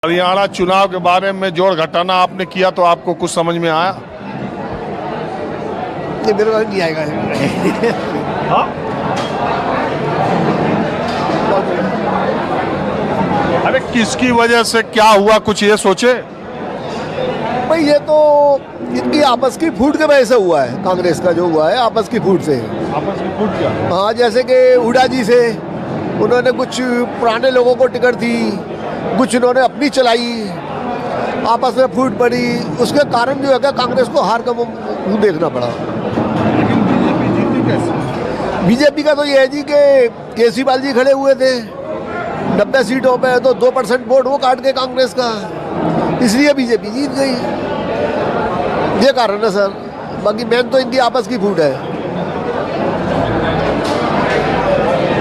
हरियाणा चुनाव के बारे में जोड़ घटाना आपने किया तो आपको कुछ समझ में आया? ये मेरे को नहीं आएगा। हाँ? अरे किसकी वजह से क्या हुआ, कुछ ये सोचे? भाई ये तो इनकी आपस की फूट के वजह से हुआ है। कांग्रेस का जो हुआ है आपस की फूट से। आपस में फूट गया? हाँ, जैसे कि हुड्डा जी से उन्होंने कुछ पुराने लोगों को टिकट दी, कुछ उन्होंने अपनी चलाई, आपस में फूट पड़ी। उसके कारण जो है कि कांग्रेस को हार का मुंह देखना पड़ा। लेकिन बीजेपी जीती कैसे? बीजेपी का तो ये है जी कि केजरीवाल जी खड़े हुए थे 90 सीटों पे, तो 2% वोट वो काट गए कांग्रेस का, इसलिए बीजेपी जीत गई। ये कारण है सर, बाकी मेन तो इनकी आपस की फूट है।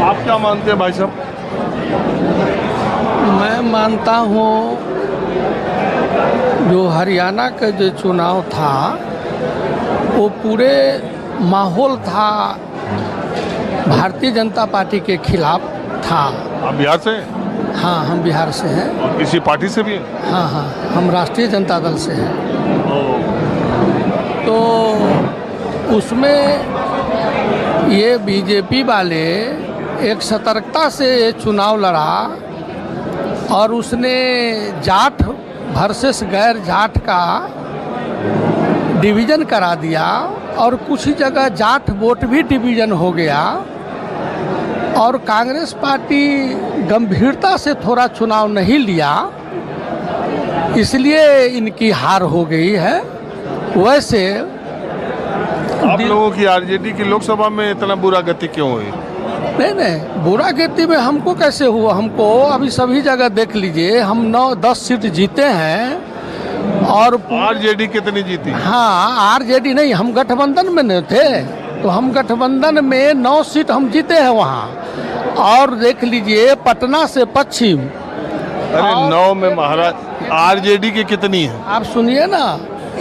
आप क्या मानते हैं भाई साहब? मैं मानता हूँ जो हरियाणा का जो चुनाव था वो पूरे माहौल था भारतीय जनता पार्टी के खिलाफ था। आप बिहार से? हाँ, हम बिहार से हैं। और किसी पार्टी से भी हैं? हाँ हाँ, हम राष्ट्रीय जनता दल से हैं। तो उसमें ये बीजेपी वाले एक सतर्कता से चुनाव लड़ा और उसने जाट वर्सेस गैर जाट का डिवीज़न करा दिया और कुछ जगह जाट वोट भी डिवीज़न हो गया। और कांग्रेस पार्टी गंभीरता से थोड़ा चुनाव नहीं लिया, इसलिए इनकी हार हो गई है। वैसे आप लोगों की आरजेडी की लोकसभा में इतना बुरा गति क्यों हुई? नहीं, बुरा गति में हमको कैसे हुआ? हमको अभी सभी जगह देख लीजिए, हम 9-10 सीट जीते हैं। और आरजेडी कितनी जीती? हाँ, आरजेडी नहीं, हम गठबंधन में नहीं थे, तो हम गठबंधन में 9 सीट हम जीते हैं वहाँ। और देख लीजिए पटना से पश्चिम। अरे 9 में महाराज आरजेडी की कितनी है? आप सुनिए ना,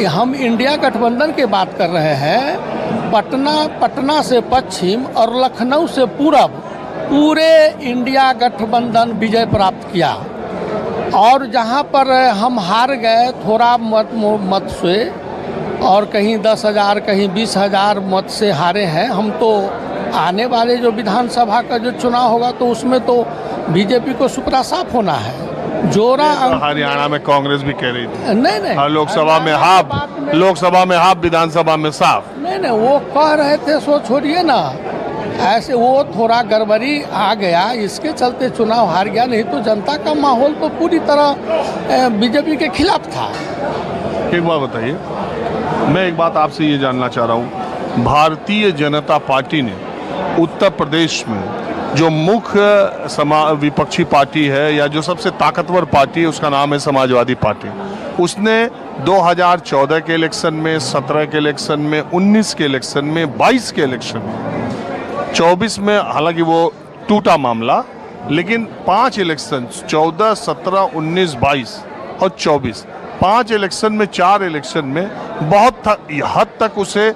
हम इंडिया गठबंधन की बात कर रहे हैं। पटना से पश्चिम और लखनऊ से पूरब पूरे इंडिया गठबंधन विजय प्राप्त किया। और जहाँ पर हम हार गए थोड़ा मत से, और कहीं 10,000 कहीं 20,000 मत से हारे हैं हम। तो आने वाले जो विधानसभा का जो चुनाव होगा तो उसमें तो बीजेपी को सुपरा साफ होना है। जोरा हरियाणा में कांग्रेस भी कह रही थी नहीं, लोकसभा में हाफ, लोकसभा में हाफ, विधानसभा में साफ। नहीं, वो कह रहे थे, सो छोड़िए ना, ऐसे वो थोड़ा गड़बड़ी आ गया, इसके चलते चुनाव हार गया। नहीं तो जनता का माहौल तो पूरी तरह बीजेपी के खिलाफ था। एक बात बताइए, मैं एक बात आपसे ये जानना चाह रहा हूँ, भारतीय जनता पार्टी ने उत्तर प्रदेश में जो मुख्य विपक्षी पार्टी है या जो सबसे ताकतवर पार्टी है उसका नाम है समाजवादी पार्टी, उसने 2014 के इलेक्शन में, 17 के इलेक्शन में, 19 के इलेक्शन में, 22 के इलेक्शन में, 24 में हालांकि वो टूटा मामला, लेकिन 5 इलेक्शन 14, 17, 19, 22 और 24, 5 इलेक्शन में, 4 इलेक्शन में बहुत हद तक उसे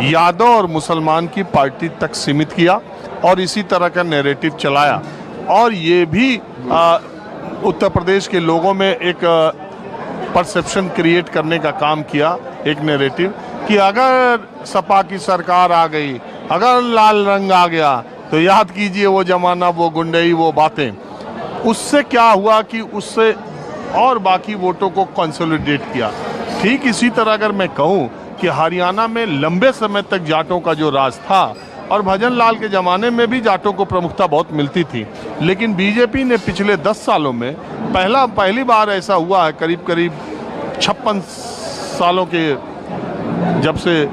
यादव और मुसलमान की पार्टी तक सीमित किया और इसी तरह का नैरेटिव चलाया। और ये भी उत्तर प्रदेश के लोगों में एक परसेप्शन क्रिएट करने का काम किया, एक नैरेटिव कि अगर सपा की सरकार आ गई, अगर लाल रंग आ गया तो याद कीजिए वो जमाना, वो गुंडई, वो बातें। उससे क्या हुआ कि उससे और बाकी वोटों को कंसोलिडेट किया। ठीक इसी तरह अगर मैं कहूँ कि हरियाणा में लंबे समय तक जाटों का जो राज था और भजन लाल के ज़माने में भी जाटों को प्रमुखता बहुत मिलती थी, लेकिन बीजेपी ने पिछले 10 सालों में पहली बार ऐसा हुआ है, करीब 56 सालों के, जब से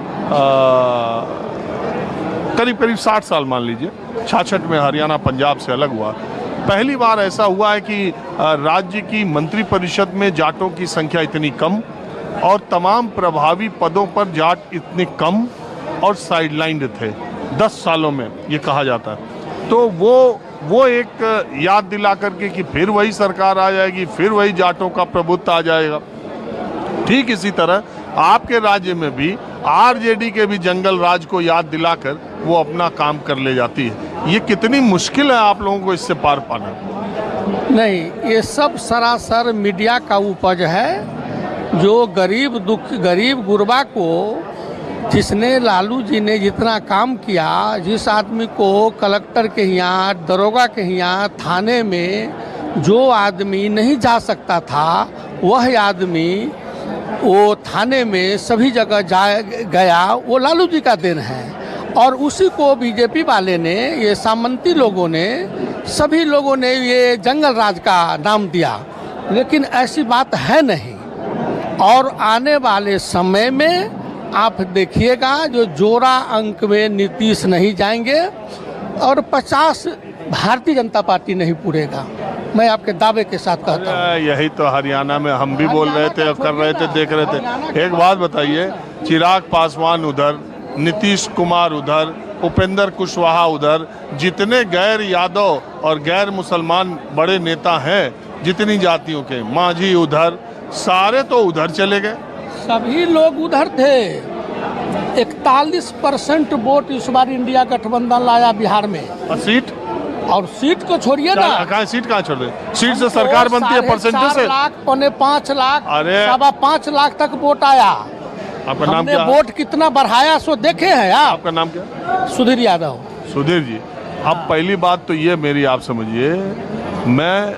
करीब 60 साल मान लीजिए, 66 में हरियाणा पंजाब से अलग हुआ, पहली बार ऐसा हुआ है कि राज्य की मंत्रिपरिषद में जाटों की संख्या इतनी कम और तमाम प्रभावी पदों पर जाट इतने कम और साइडलाइंड थे 10 सालों में, ये कहा जाता है। तो वो एक याद दिला करके कि फिर वही सरकार आ जाएगी, फिर वही जाटों का प्रभुत्व आ जाएगा। ठीक इसी तरह आपके राज्य में भी आरजेडी के भी जंगल राज को याद दिलाकर वो अपना काम कर ले जाती है। ये कितनी मुश्किल है आप लोगों को इससे पार पाना? नहीं, ये सब सरासर मीडिया का उपज है। जो गरीब गुरबा को जिसने लालू जी ने जितना काम किया, जिस आदमी को कलेक्टर के यहाँ, दरोगा के यहाँ, थाने में जो आदमी नहीं जा सकता था, वह आदमी वो थाने में सभी जगह गया, वो लालू जी का देन है। और उसी को बीजेपी वाले ने, ये सामंती लोगों ने, सभी लोगों ने ये जंगल राज का नाम दिया, लेकिन ऐसी बात है नहीं। और आने वाले समय में आप देखिएगा जो जोड़ा अंक में नीतीश नहीं जाएंगे और 50 भारतीय जनता पार्टी नहीं पूरेगा। मैं आपके दावे के साथ कहता हूँ। यही तो हरियाणा में हम भी बोल रहे थे, कर रहे थे, देख रहे थे। एक बात बताइए, चिराग पासवान उधर, नीतीश कुमार उधर, उपेंद्र कुशवाहा उधर, जितने गैर यादव और गैर मुसलमान बड़े नेता हैं, जितनी जातियों के, मांझी उधर, सारे तो उधर चले गए। सभी लोग उधर थे। 41% वोट इस बार इंडिया गठबंधन लाया बिहार में। और सीट को छोड़िए ना, सीट कहाँ छोड़ रहे? सीट से सरकार बनती है परसेंटेज से। 4 लाख, 5 लाख, अरे 5.25 लाख तक वोट आया। आपका नाम क्या? वोट कितना बढ़ाया सो देखे हैं आप। आपका नाम क्या? सुधीर यादव। सुधीर जी, अब पहली बात तो ये मेरी, आप समझिए, मैं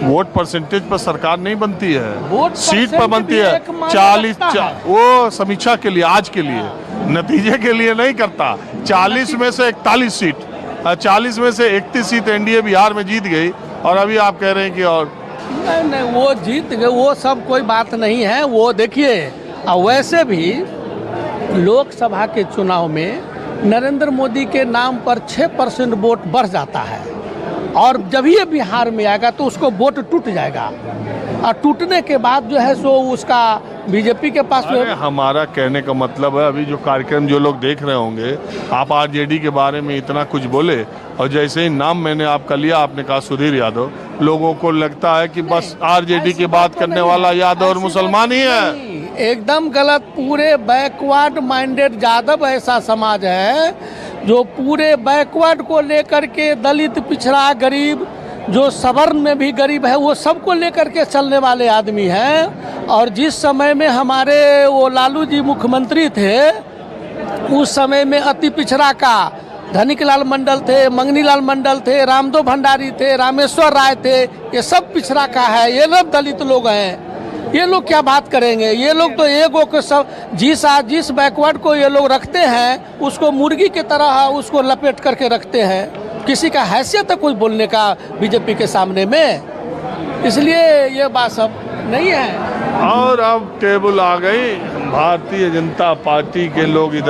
वोट परसेंटेज पर सरकार नहीं बनती है, वोट सीट पर बनती है। 40 वो समीक्षा के लिए, आज के लिए, नतीजे के लिए नहीं करता। 40 में से 41 सीट, 40 में से 31 सीट एनडीए बिहार में जीत गई, और अभी आप कह रहे हैं कि और नहीं, वो जीत गए, वो सब कोई बात नहीं है। वो देखिए, वैसे भी लोकसभा के चुनाव में नरेंद्र मोदी के नाम पर 6% वोट बढ़ जाता है, और जब ये बिहार में आएगा तो उसको वोट टूट जाएगा, और टूटने के बाद जो है सो उसका बीजेपी के पास। हमारा कहने का मतलब है, अभी जो कार्यक्रम जो लोग देख रहे होंगे, आप आरजेडी के बारे में इतना कुछ बोले, और जैसे ही नाम मैंने आपका लिया, आपने कहा सुधीर यादव, लोगों को लगता है कि बस आरजेडी की बात करने वाला यादव और मुसलमान ही है। एकदम गलत। पूरे बैकवर्ड माइंडेड यादव ऐसा समाज है जो पूरे बैकवर्ड को लेकर के, दलित, पिछड़ा, गरीब, जो सवर्ण में भी गरीब है, वो सबको लेकर के चलने वाले आदमी हैं। और जिस समय में हमारे वो लालू जी मुख्यमंत्री थे, उस समय में अति पिछड़ा का धनिक लाल मंडल थे, मंगनी लाल मंडल थे, रामदो भंडारी थे, रामेश्वर राय थे, ये सब पिछड़ा का है। ये लोग दलित लोग हैं। ये लोग क्या बात करेंगे? ये लोग तो एगो के सब, जिस बैकवर्ड को ये लोग रखते हैं, उसको मुर्गी की तरह उसको लपेट करके रखते हैं। किसी का हैसियत है कोई बोलने का बीजेपी के सामने में? इसलिए ये बात सब नहीं है। और अब टेबल आ गई, भारतीय जनता पार्टी के लोग इधर